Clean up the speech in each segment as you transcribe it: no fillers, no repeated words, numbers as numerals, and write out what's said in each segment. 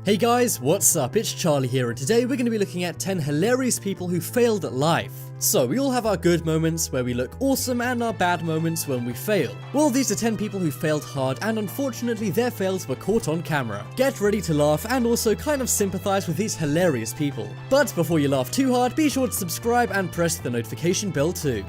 Hey guys, what's up? It's Charlie here, and today we're going to be looking at 10 hilarious people who failed at life. So we all have our good moments where we look awesome and our bad moments when we fail. Well, these are 10 people who failed hard, and unfortunately their fails were caught on camera. Get ready to laugh and also kind of sympathize with these hilarious people. But before you laugh too hard, be sure to subscribe and press the notification bell too.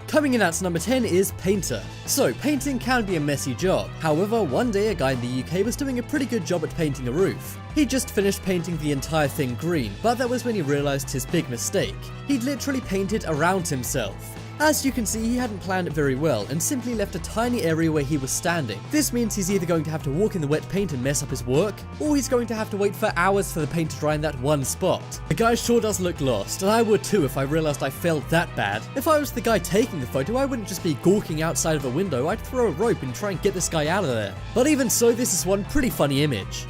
Coming in at number 10 is Painter. So, painting can be a messy job. However, one day a guy in the UK was doing a pretty good job at painting a roof. He just finished painting the entire thing green, but that was when he realized his big mistake. He'd literally painted around himself. As you can see, he hadn't planned it very well and simply left a tiny area where he was standing. This means he's either going to have to walk in the wet paint and mess up his work, or he's going to have to wait for hours for the paint to dry in that one spot. The guy sure does look lost, and I would too if I realized I failed that bad. If I was the guy taking the photo, I wouldn't just be gawking outside of a window, I'd throw a rope and try and get this guy out of there. But even so, this is one pretty funny image.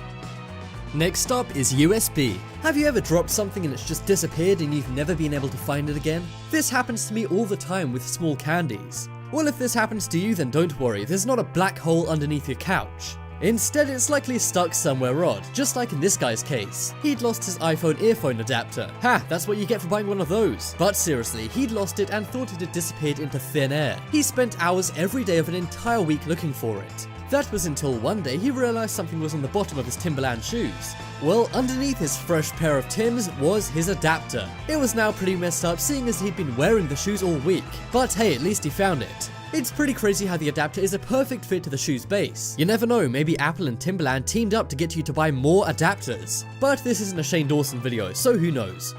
Next up is USB. Have you ever dropped something and it's just disappeared and you've never been able to find it again? This happens to me all the time with small candies. Well, if this happens to you, then don't worry, there's not a black hole underneath your couch. Instead, it's likely stuck somewhere odd, just like in this guy's case. He'd lost his iPhone earphone adapter. Ha, that's what you get for buying one of those. But seriously, he'd lost it and thought it had disappeared into thin air. He spent hours every day of an entire week looking for it. That was until one day he realized something was on the bottom of his Timberland shoes. Well, underneath his fresh pair of Timbs was his adapter. It was now pretty messed up, seeing as he'd been wearing the shoes all week. But hey, at least he found it. It's pretty crazy how the adapter is a perfect fit to the shoe's base. You never know, maybe Apple and Timberland teamed up to get you to buy more adapters. But this isn't a Shane Dawson video, so who knows.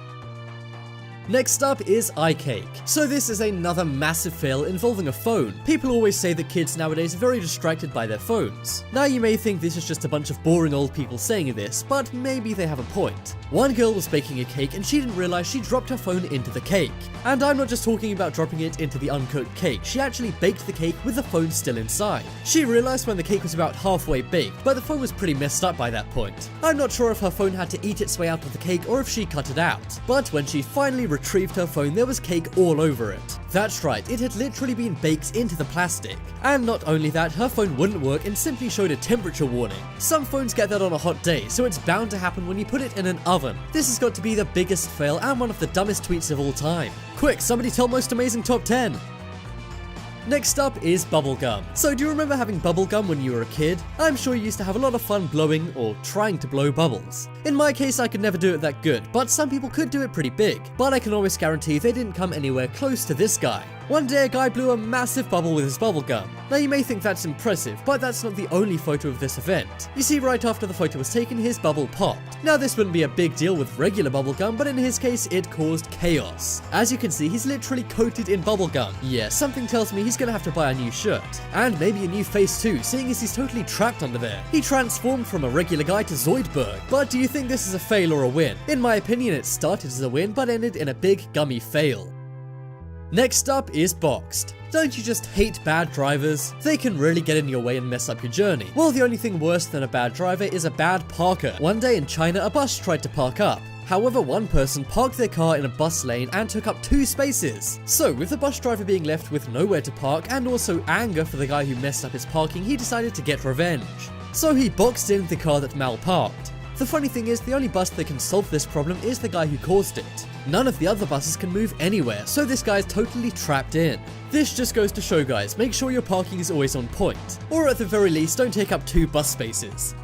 Next up is iCake. So this is another massive fail involving a phone. People always say that kids nowadays are very distracted by their phones. Now you may think this is just a bunch of boring old people saying this, but maybe they have a point. One girl was baking a cake and she didn't realize she dropped her phone into the cake. And I'm not just talking about dropping it into the uncooked cake, she actually baked the cake with the phone still inside. She realized when the cake was about halfway baked, but the phone was pretty messed up by that point. I'm not sure if her phone had to eat its way out of the cake or if she cut it out. But when she finally retrieved her phone, there was cake all over it. That's right, it had literally been baked into the plastic. And not only that, her phone wouldn't work and simply showed a temperature warning. Some phones get that on a hot day, so it's bound to happen when you put it in an oven. This has got to be the biggest fail and one of the dumbest tweets of all time. Quick, somebody tell Most Amazing Top 10! Next up is bubblegum. So do you remember having bubblegum when you were a kid? I'm sure you used to have a lot of fun blowing or trying to blow bubbles. In my case, I could never do it that good, but some people could do it pretty big. But I can always guarantee they didn't come anywhere close to this guy. One day a guy blew a massive bubble with his bubblegum. Now you may think that's impressive, but that's not the only photo of this event. You see, right after the photo was taken, his bubble popped. Now this wouldn't be a big deal with regular bubblegum, but in his case it caused chaos. As you can see, he's literally coated in bubblegum. Yeah, something tells me he's gonna have to buy a new shirt. And maybe a new face too, seeing as he's totally trapped under there. He transformed from a regular guy to Zoidberg. But do you think this is a fail or a win? In my opinion, it started as a win, but ended in a big gummy fail. Next up is Boxed. Don't you just hate bad drivers? They can really get in your way and mess up your journey. Well, the only thing worse than a bad driver is a bad parker. One day in China, a bus tried to park up. However, one person parked their car in a bus lane and took up 2 spaces. So, with the bus driver being left with nowhere to park and also anger for the guy who messed up his parking, he decided to get revenge. So he boxed in the car that malparked. The funny thing is, the only bus that can solve this problem is the guy who caused it. None of the other buses can move anywhere, so this guy's totally trapped in. This just goes to show, guys, make sure your parking is always on point. Or at the very least, don't take up 2 bus spaces.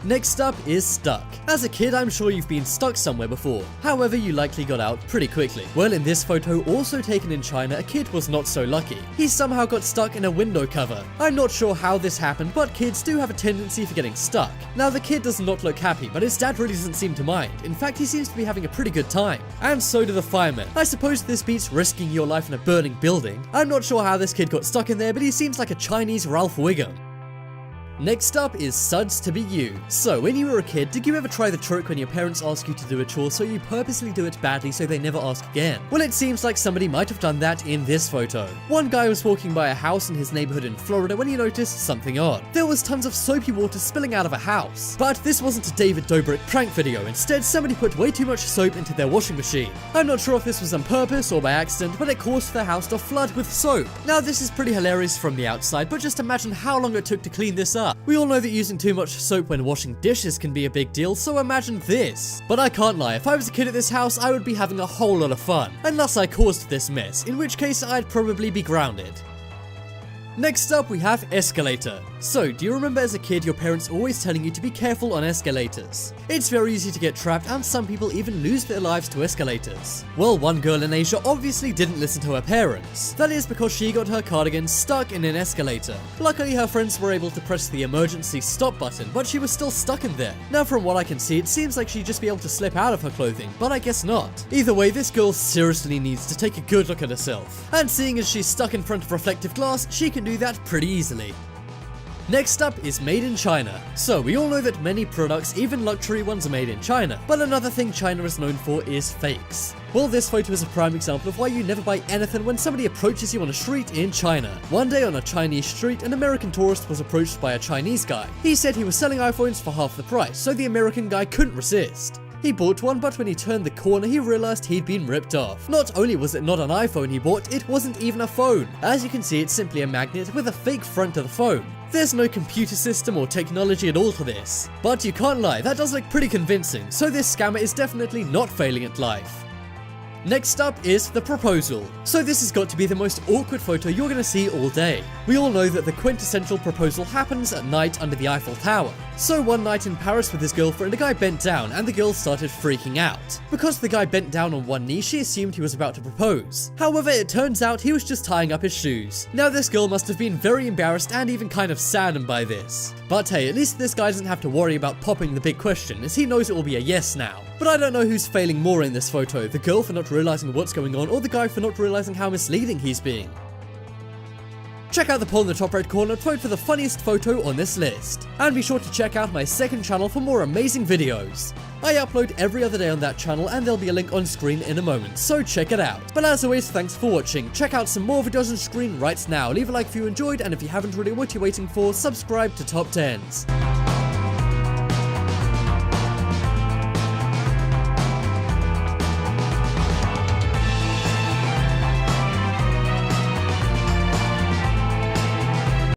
Next up is Stuck. As a kid, I'm sure you've been stuck somewhere before. However, you likely got out pretty quickly. Well, in this photo, also taken in China, a kid was not so lucky. He somehow got stuck in a window cover. I'm not sure how this happened, but kids do have a tendency for getting stuck. Now, the kid does not look happy, but his dad really doesn't seem to mind. In fact, he seems to be having a pretty good time. And so do the firemen. I suppose this beats risking your life in a burning building. I'm not sure how this kid got stuck in there, but he seems like a Chinese Ralph Wiggum. Next up is Suds to Be You. So, when you were a kid, did you ever try the trick when your parents ask you to do a chore so you purposely do it badly so they never ask again? Well, it seems like somebody might have done that in this photo. One guy was walking by a house in his neighborhood in Florida when he noticed something odd. There was tons of soapy water spilling out of a house. But this wasn't a David Dobrik prank video. Instead, somebody put way too much soap into their washing machine. I'm not sure if this was on purpose or by accident, but it caused their house to flood with soap. Now, this is pretty hilarious from the outside, but just imagine how long it took to clean this up. up. We all know that using too much soap when washing dishes can be a big deal, so imagine this. But I can't lie, if I was a kid at this house, I would be having a whole lot of fun. Unless I caused this mess, in which case I'd probably be grounded. Next up, we have escalator. So, do you remember as a kid your parents always telling you to be careful on escalators? It's very easy to get trapped and some people even lose their lives to escalators. Well, one girl in Asia obviously didn't listen to her parents. That is because she got her cardigan stuck in an escalator. Luckily, her friends were able to press the emergency stop button, but she was still stuck in there. Now, from what I can see, it seems like she'd just be able to slip out of her clothing, but I guess not. Either way, this girl seriously needs to take a good look at herself. And seeing as she's stuck in front of reflective glass, she can do that pretty easily. Next up is made in China. So we all know that many products, even luxury ones, are made in China, but another thing China is known for is fakes. Well, this photo is a prime example of why you never buy anything when somebody approaches you on a street in China. One day on a Chinese street, an American tourist was approached by a Chinese guy. He said he was selling iPhones for half the price, so the American guy couldn't resist. He bought one, but when he turned the corner, he realized he'd been ripped off. Not only was it not an iPhone he bought, it wasn't even a phone. As you can see, it's simply a magnet with a fake front to the phone. There's no computer system or technology at all to this. But you can't lie, that does look pretty convincing, so this scammer is definitely not failing at life. Next up is the proposal. So this has got to be the most awkward photo you're going to see all day. We all know that the quintessential proposal happens at night under the Eiffel Tower. So one night in Paris with his girlfriend, a guy bent down and the girl started freaking out. Because the guy bent down on one knee, she assumed he was about to propose. However, it turns out he was just tying up his shoes. Now this girl must have been very embarrassed and even kind of saddened by this. But hey, at least this guy doesn't have to worry about popping the big question, as he knows it will be a yes now. But I don't know who's failing more in this photo, the girl for not realizing what's going on or the guy for not realizing how misleading he's being. Check out the poll in the top right corner to vote for the funniest photo on this list. And be sure to check out my second channel for more amazing videos. I upload every other day on that channel and there'll be a link on screen in a moment, so check it out. But as always, thanks for watching. Check out some more videos on screen right now. Leave a like if you enjoyed, and if you haven't already, what are you waiting for? Subscribe to Top 10s.